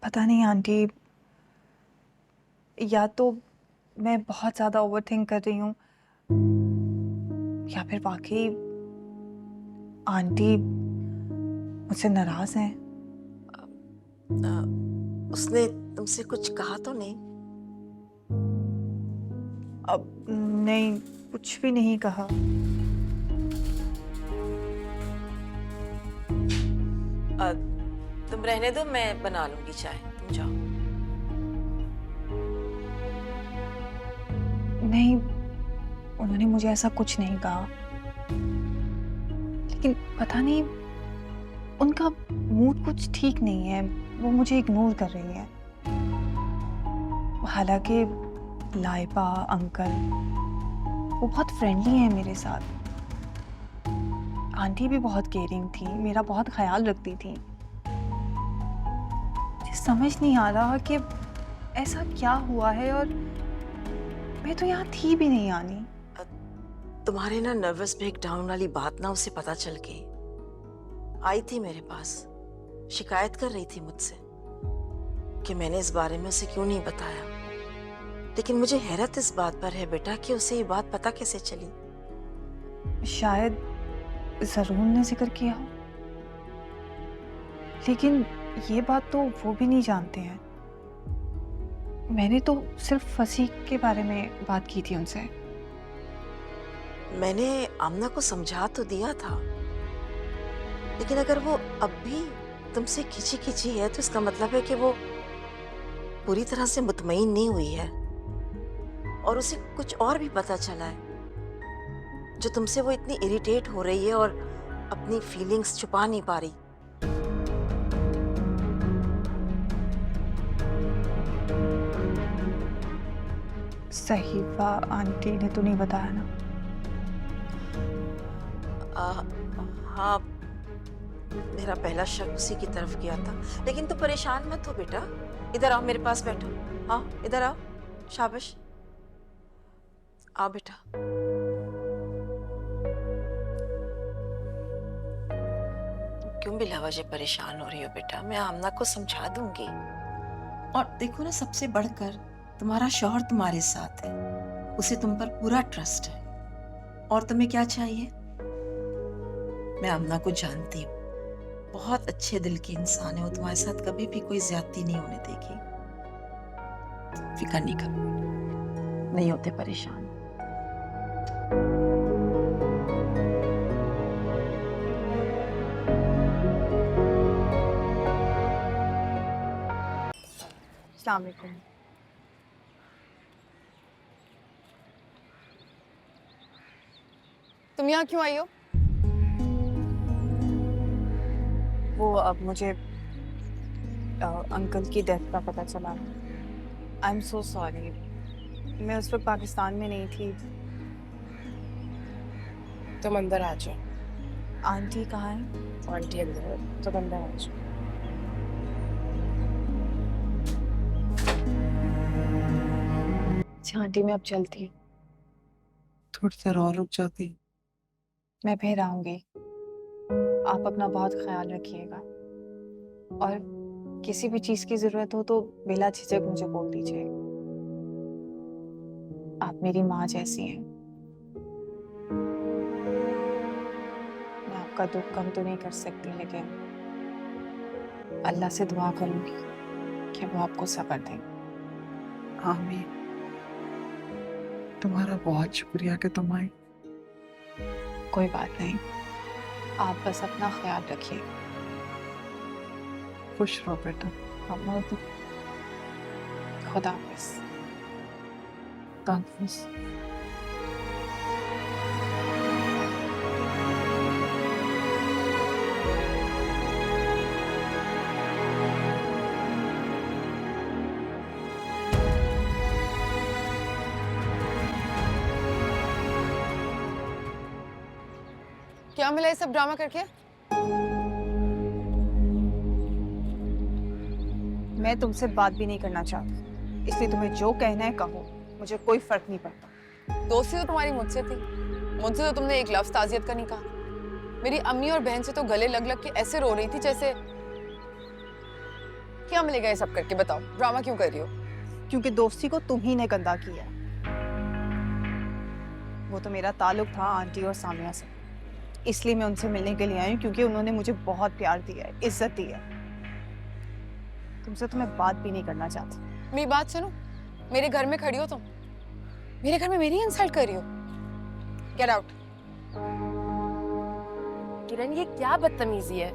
पता नहीं आंटी, या तो मैं बहुत ज़्यादा ओवरथिंक कर रही हूँ या फिर वाकई आंटी मुझसे नाराज़ हैं। अ, उसने तुमसे कुछ कहा तो नहीं? अब नहीं, कुछ भी नहीं कहा। अ, तुम रहने दो, मैं बना लूंगी चाय, तुम जाओ। नहीं, उन्होंने मुझे ऐसा कुछ नहीं कहा, लेकिन पता नहीं उनका मूड कुछ ठीक नहीं है। वो मुझे इग्नोर कर रही है। हालांकि लाइबा अंकल वो बहुत फ्रेंडली हैं मेरे साथ। आंटी भी बहुत केयरिंग थी, मेरा बहुत ख्याल रखती थी। मुझे समझ नहीं आ रहा कि ऐसा क्या हुआ है, और मैं तो यहाँ थी भी नहीं आनी। अ, तुम्हारे ना नर्वस ब्रेकडाउन वाली बात ना उसे पता चल गई। आई थी मेरे पास, शिकायत कर रही थी मुझसे कि मैंने इस बारे में उसे क्यों नहीं बताया। लेकिन मुझे हैरत इस बात पर है बेटा कि उसे ये बात पता कैसे चली। शायद जरूर ने जिक्र किया हो, लेकिन ये बात तो वो भी नहीं जानते हैं। मैंने तो सिर्फ फंसी के बारे में बात की थी उनसे। मैंने आमना को समझा तो दिया था, लेकिन अगर वो अब भी तुमसे खिंची खिंची है तो इसका मतलब है कि वो पूरी तरह से मुतमईन नहीं हुई है और उसे कुछ और भी पता चला है जो तुमसे वो इतनी इरिटेट हो रही है और अपनी फीलिंग्स छुपा नहीं पा रही। सहीफा आंटी ने तो नहीं बताया ना? आ, हाँ, मेरा पहला शक उसी की तरफ गया था, लेकिन तू परेशान मत हो बेटा। इधर आओ, मेरे पास बैठो। हाँ, इधर आओ, शाबाश, आओ बेटा। क्यों बिला वजह परेशान हो रही हो बेटा? मैं आमना को समझा दूंगी। और देखो ना, सबसे बढ़कर तुम्हारा शौहर तुम्हारे साथ है, उसे तुम पर पूरा ट्रस्ट है। और तुम्हें क्या चाहिए? मैं आमना को जानती हूँ, बहुत अच्छे दिल की इंसान है वो। तुम्हारे साथ कभी भी कोई ज्यादती नहीं होने देगी। फिक्र नहीं करो, नहीं होते परेशान। अस्सलाम वालेकुम। तुम यहाँ क्यों आई हो? वो अब मुझे अंकल की डेथ का पता चला। आई एम सो सॉरी, मैं उस वक्त पाकिस्तान में नहीं थी। तुम अंदर आ जाओ। आंटी कहाँ है? आंटी अंदर है, तुम अंदर आ जाओ। अच्छा आंटी, मैं अब चलती हूँ। थोड़ी देर और रुक जाती। मैं फिर आऊंगी। आप अपना बहुत ख्याल रखिएगा, और किसी भी चीज की जरूरत हो तो बिला झिझक मुझे बोल दीजिए। आप मेरी माँ जैसी हैं। मैं आपका दुख कम तो नहीं कर सकती, लेकिन अल्लाह से दुआ करूंगी कि वो आपको सब्र दे। आमीन। तुम्हारा बहुत शुक्रिया कि तुम आई। कोई बात नहीं, आप बस अपना ख्याल रखिए। खुश रहो बेटा। खुदा हाफिज। तहफ़्फ़ुज़। क्या मिला ये सब ड्रामा करके? मैं तुमसे बात भी नहीं करना चाहती, इसलिए तुम्हें जो कहना है कहो, मुझे कोई फर्क नहीं पड़ता। दोस्ती तो तुम्हारी मुझसे थी, मुझसे तो तुमने एक लफ्ज़ ताज़ियत का नहीं कहा। मेरी अम्मी और बहन से तो गले लग लग के ऐसे रो रही थी जैसे क्या मिलेगा ये सब करके? बताओ, ड्रामा क्यों कर रही हो? क्योंकि दोस्ती को तुम ही ने गंदा किया। वो तो मेरा ताल्लुक था आंटी और सामिया से, इसलिए मैं उनसे मिलने के लिए आई हूँ, क्योंकि उन्होंने मुझे बहुत प्यार दिया है, इज्जत दी है। तुमसे तो मैं बात भी नहीं करना चाहती। मेरी बात सुनो, मेरे घर में खड़ी हो तुम, मेरे घर में मेरी इंसल्ट कर रही हो। Get out. किरण, ये क्या बदतमीजी है?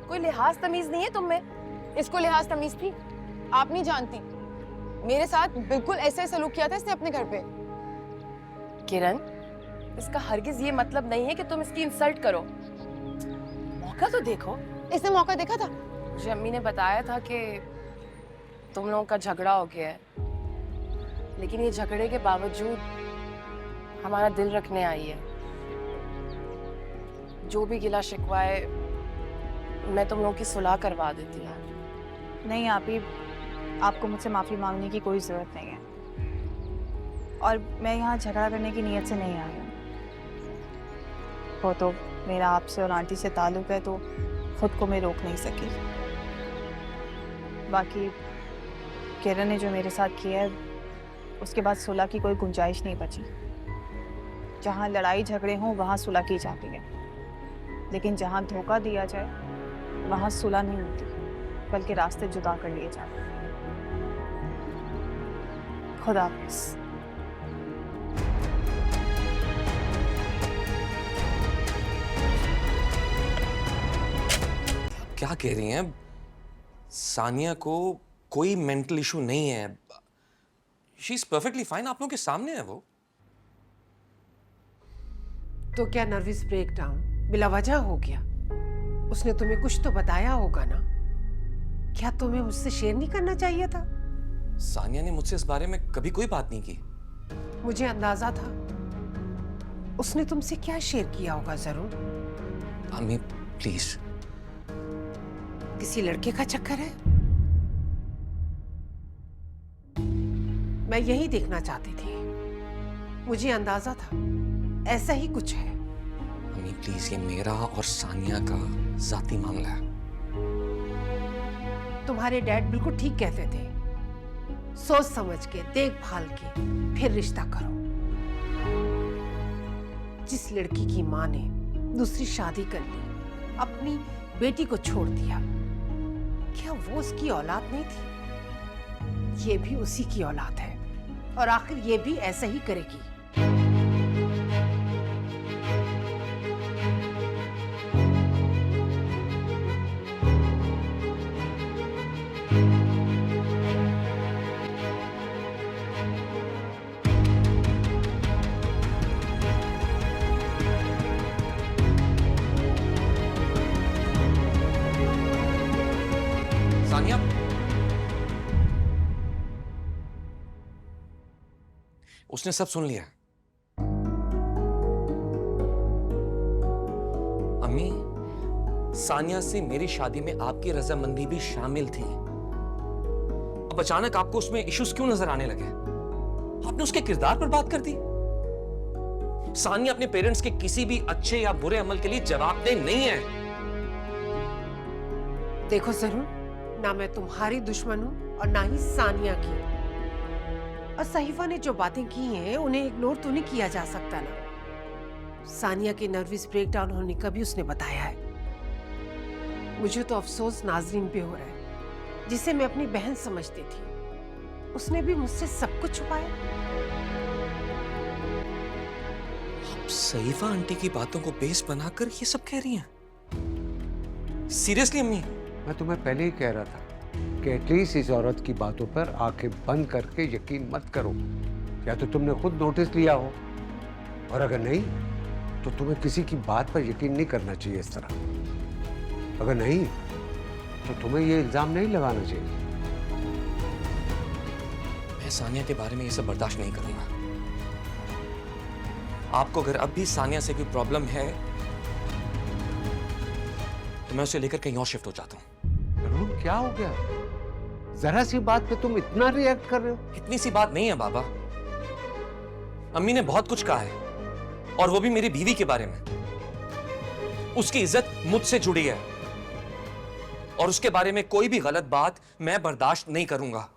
कोई लिहाज तमीज नहीं है तुम में? इसको लिहाज तमीज थी? आप नहीं जानती, मेरे साथ बिल्कुल ऐसे ही सलूक किया था इसने अपने घर पे। किरण, इसका हरगिज ये मतलब नहीं है कि तुम इसकी इंसल्ट करो। मौका तो देखो। इसने मौका देखा था? मुझे अम्मी ने बताया था कि तुम लोगों का झगड़ा हो गया है, लेकिन ये झगड़े के बावजूद हमारा दिल रखने आई है। जो भी गिला शिकवा है मैं तुम लोगों की सुलह करवा देती हूँ। नहीं आपी, आपको मुझसे माफ़ी मांगने की कोई ज़रूरत नहीं है, और मैं यहाँ झगड़ा करने की नीयत से नहीं आई हूँ। वो तो मेरा आपसे और आंटी से ताल्लुक़ है, तो खुद को मैं रोक नहीं सकी। बाकी किरण ने जो मेरे साथ किया है, उसके बाद सुलह की कोई गुंजाइश नहीं बची। जहाँ लड़ाई झगड़े हों वहाँ सुलह की जाती है, लेकिन जहाँ धोखा दिया जाए वहाँ सुलह नहीं होती, बल्कि रास्ते जुदा कर लिए जाते हैं। खुदा हाफिज़। क्या कह रही हैं? सानिया को कोई मेंटल इशू नहीं है, शी इज परफेक्टली फाइन, आप लोगों के सामने है वो। तो क्या नर्वस ब्रेकडाउन बिला वजह हो गया? उसने तुम्हें कुछ तो बताया होगा ना? क्या तुम्हें मुझसे शेयर नहीं करना चाहिए था? सानिया ने मुझसे इस बारे में कभी कोई बात नहीं की। मुझे अंदाजा था। उसने तुमसे क्या शेयर किया होगा जरूर। अम्मी प्लीज। किसी लड़के का चक्कर है? मैं यही देखना चाहती थी। मुझे अंदाजा था ऐसा ही कुछ है। अम्मी प्लीज, ये मेरा और सानिया का जाती मामला है। तुम्हारे डैड बिल्कुल ठीक कहते थे, सोच समझ के देखभाल के फिर रिश्ता करो। जिस लड़की की माँ ने दूसरी शादी कर ली, अपनी बेटी को छोड़ दिया, क्या वो उसकी औलाद नहीं थी? ये भी उसी की औलाद है, और आखिर ये भी ऐसा ही करेगी। सानिया, उसने सब सुन लिया। अम्मी, सानिया से मेरी शादी में आपकी रजामंदी भी शामिल थी। अब अचानक आपको उसमें इश्यूज क्यों नजर आने लगे? आपने उसके किरदार पर बात कर दी। सानिया अपने पेरेंट्स के किसी भी अच्छे या बुरे अमल के लिए जवाबदेह नहीं है। देखो जरूर, ना मैं तुम्हारी दुश्मन हूं और ना ही सानिया की। और सहीफा ने जो बातें की हैं उन्हें इग्नोर तो नहीं किया जा सकता ना। सानिया के नर्वस ब्रेकडाउन होने का भी उसने बताया है। मुझे तो अफसोस नाजरीन पे हो रहा है, जिसे मैं अपनी बहन समझती थी। उसने भी मुझसे सब कुछ छुपाया। आप सईफा आंटी की बातों को बेस बनाकर ये सब कह रही हैं? सीरियसली अम्मी? मैं तुम्हें पहले ही कह रहा था कि एटलीस्ट इस औरत की बातों पर आंखें बंद करके यकीन मत करो। या तो तुमने खुद नोटिस लिया हो, और अगर नहीं तो तुम्हें किसी की बात पर यकीन नहीं करना चाहिए इस तरह। अगर नहीं तो तुम्हें ये इल्जाम नहीं लगाना चाहिए। मैं सानिया के बारे में ये सब बर्दाश्त नहीं करूंगा। आपको अगर अब भी सानिया से कोई प्रॉब्लम है तो मैं उसे लेकर कहीं और शिफ्ट हो जाता हूं। जरूर, क्या हो गया? जरा सी बात पे तुम इतना रिएक्ट कर रहे हो? इतनी सी बात नहीं है बाबा। अम्मी ने बहुत कुछ कहा है, और वो भी मेरी बीवी के बारे में। उसकी इज्जत मुझसे जुड़ी है। और उसके बारे में कोई भी गलत बात मैं बर्दाश्त नहीं करूंगा।